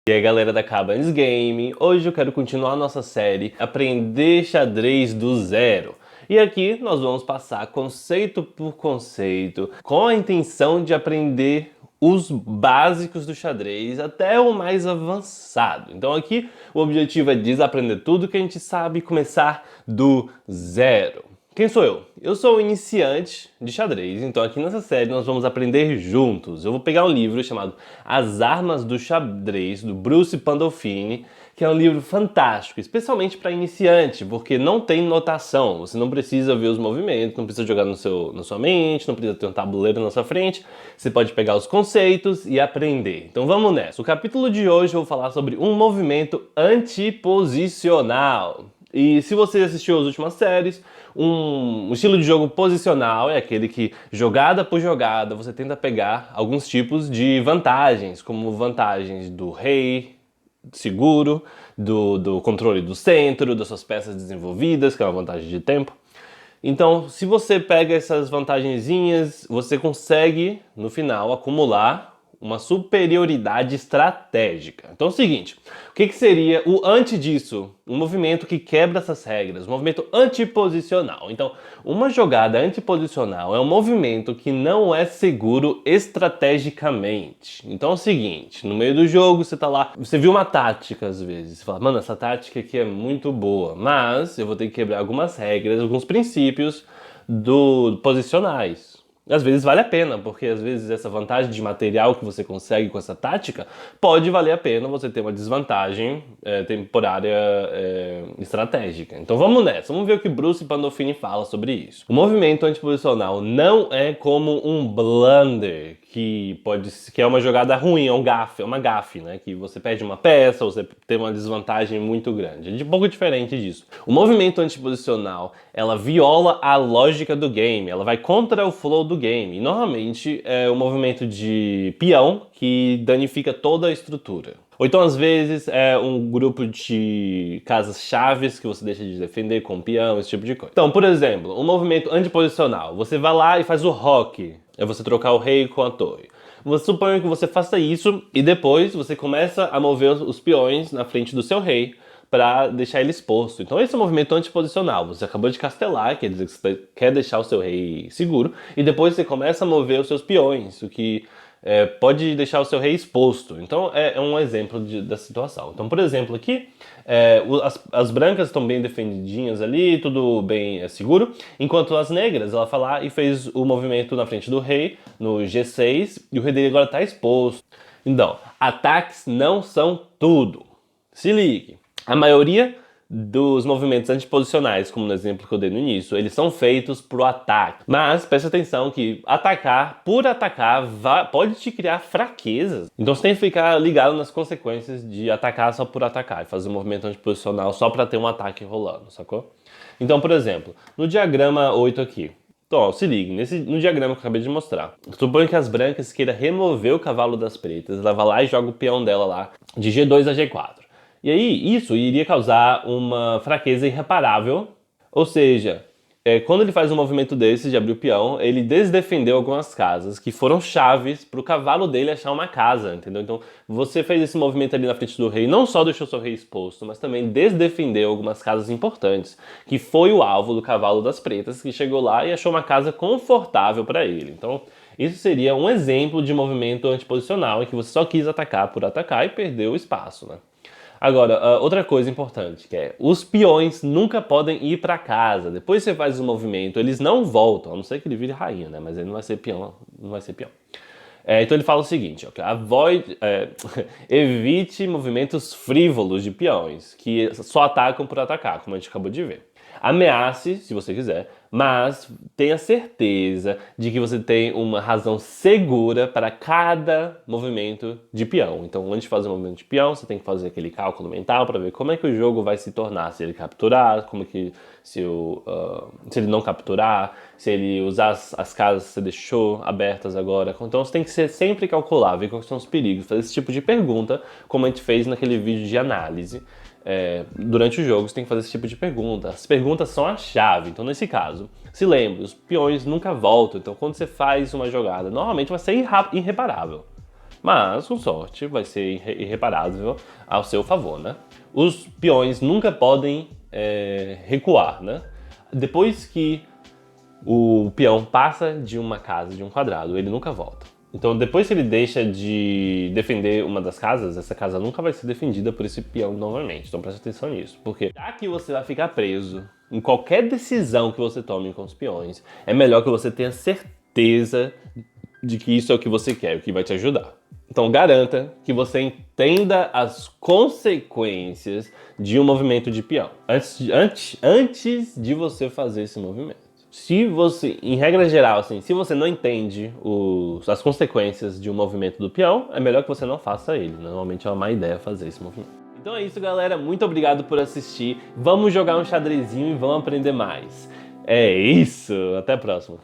E aí galera da Cabanis Game, hoje eu quero continuar nossa série Aprender Xadrez do Zero. E aqui nós vamos passar conceito por conceito, com a intenção de aprender os básicos do xadrez até o mais avançado. Então aqui o objetivo é desaprender tudo que a gente sabe e começar do zero. Quem sou eu? Eu sou um iniciante de xadrez, então aqui nessa série nós vamos aprender juntos. Eu vou pegar um livro chamado As Armas do Xadrez, do Bruce Pandolfini, que é um livro fantástico, especialmente para iniciante, porque não tem notação. Você não precisa ver os movimentos, não precisa jogar na sua mente, não precisa ter um tabuleiro na sua frente. Você pode pegar os conceitos e aprender. Então vamos nessa. O capítulo de hoje eu vou falar sobre um movimento antiposicional. E se você assistiu às últimas séries, um estilo de jogo posicional é aquele que, jogada por jogada, você tenta pegar alguns tipos de vantagens, como vantagens do rei seguro, do controle do centro, das suas peças desenvolvidas, que é uma vantagem de tempo. Então, se você pega essas vantagenzinhas, você consegue, no final, acumular uma superioridade estratégica. Então é o seguinte, o que seria o anti disso? Um movimento que quebra essas regras, um movimento antiposicional. Então, uma jogada antiposicional é um movimento que não é seguro estrategicamente. Então é o seguinte, no meio do jogo você tá lá, você viu uma tática às vezes, você fala, mano, essa tática aqui é muito boa, mas eu vou ter que quebrar algumas regras, alguns princípios posicionais. Às vezes vale a pena, porque às vezes essa vantagem de material que você consegue com essa tática pode valer a pena você ter uma desvantagem temporária estratégica. Então vamos nessa, vamos ver o que Bruce Pandolfini fala sobre isso. O movimento antiposicional não é como um blunder, que é uma jogada ruim, é uma gafe, né? Que você perde uma peça, você tem uma desvantagem muito grande. É um pouco diferente disso. O movimento antiposicional, ela viola a lógica do game, ela vai contra o flow do game. E normalmente é um movimento de peão que danifica toda a estrutura. Ou então, às vezes, é um grupo de casas-chaves que você deixa de defender com o peão, esse tipo de coisa. Então, por exemplo, um movimento antiposicional. Você vai lá e faz o roque. É você trocar o rei com a torre. Você supõe que você faça isso e depois você começa a mover os peões na frente do seu rei para deixar ele exposto. Então esse é um movimento antiposicional. Você acabou de castelar, quer dizer que você quer deixar o seu rei seguro, e depois você começa a mover os seus peões, o que pode deixar o seu rei exposto. Então é um exemplo da situação. Então, por exemplo, aqui as brancas estão bem defendidinhas ali, tudo bem seguro, enquanto as negras, ela foi lá e fez o movimento na frente do rei, no G6, e o rei dele agora está exposto. Então, ataques não são tudo. Se ligue. A maioria dos movimentos antiposicionais, como no exemplo que eu dei no início, eles são feitos pro ataque. Mas preste atenção que atacar por atacar pode te criar fraquezas. Então você tem que ficar ligado nas consequências de atacar só por atacar e fazer um movimento antiposicional só para ter um ataque rolando, sacou? Então, por exemplo, no diagrama 8 aqui, então, se ligue, no diagrama que eu acabei de mostrar, suponho que as brancas queiram remover o cavalo das pretas, ela vai lá e joga o peão dela lá, de G2 a G4. E aí, isso iria causar uma fraqueza irreparável, ou seja, quando ele faz um movimento desse de abrir o peão, ele desdefendeu algumas casas que foram chaves para o cavalo dele achar uma casa, entendeu? Então, você fez esse movimento ali na frente do rei, não só deixou seu rei exposto, mas também desdefendeu algumas casas importantes, que foi o alvo do cavalo das pretas, que chegou lá e achou uma casa confortável para ele. Então, isso seria um exemplo de movimento antiposicional, em que você só quis atacar por atacar e perdeu o espaço, né? Agora, outra coisa importante, que é, os peões nunca podem ir para casa. Depois você faz o movimento, eles não voltam, a não ser que ele vire rainha, né? Mas ele não vai ser peão, não vai ser peão. Então ele fala o seguinte, okay, evite movimentos frívolos de peões, que só atacam por atacar, como a gente acabou de ver. Ameace, se você quiser, mas tenha certeza de que você tem uma razão segura para cada movimento de peão. Então, antes de fazer um movimento de peão, você tem que fazer aquele cálculo mental para ver como é que o jogo vai se tornar. Se ele capturar, se ele não capturar, se ele usar as casas que você deixou abertas agora. Então, você tem que sempre calcular, ver quais são os perigos, fazer esse tipo de pergunta, como a gente fez naquele vídeo de análise. Durante o jogo você tem que fazer esse tipo de pergunta. As perguntas são a chave. Então nesse caso, se lembre, os peões nunca voltam. Então quando você faz uma jogada, normalmente vai ser irreparável. Mas, com sorte, vai ser irreparável ao seu favor, né? Os peões nunca podem recuar, né? Depois que o peão passa de uma casa, de um quadrado, ele nunca volta. Então, depois que ele deixa de defender uma das casas, essa casa nunca vai ser defendida por esse peão novamente. Então, presta atenção nisso. Porque já que você vai ficar preso em qualquer decisão que você tome com os peões, é melhor que você tenha certeza de que isso é o que você quer, o que vai te ajudar. Então, garanta que você entenda as consequências de um movimento de peão antes de você fazer esse movimento. Se você, em regra geral, assim, se você não entende as consequências de um movimento do peão, é melhor que você não faça ele. Normalmente é uma má ideia fazer esse movimento. Então é isso, galera. Muito obrigado por assistir. Vamos jogar um xadrezinho e vamos aprender mais. É isso. Até a próxima.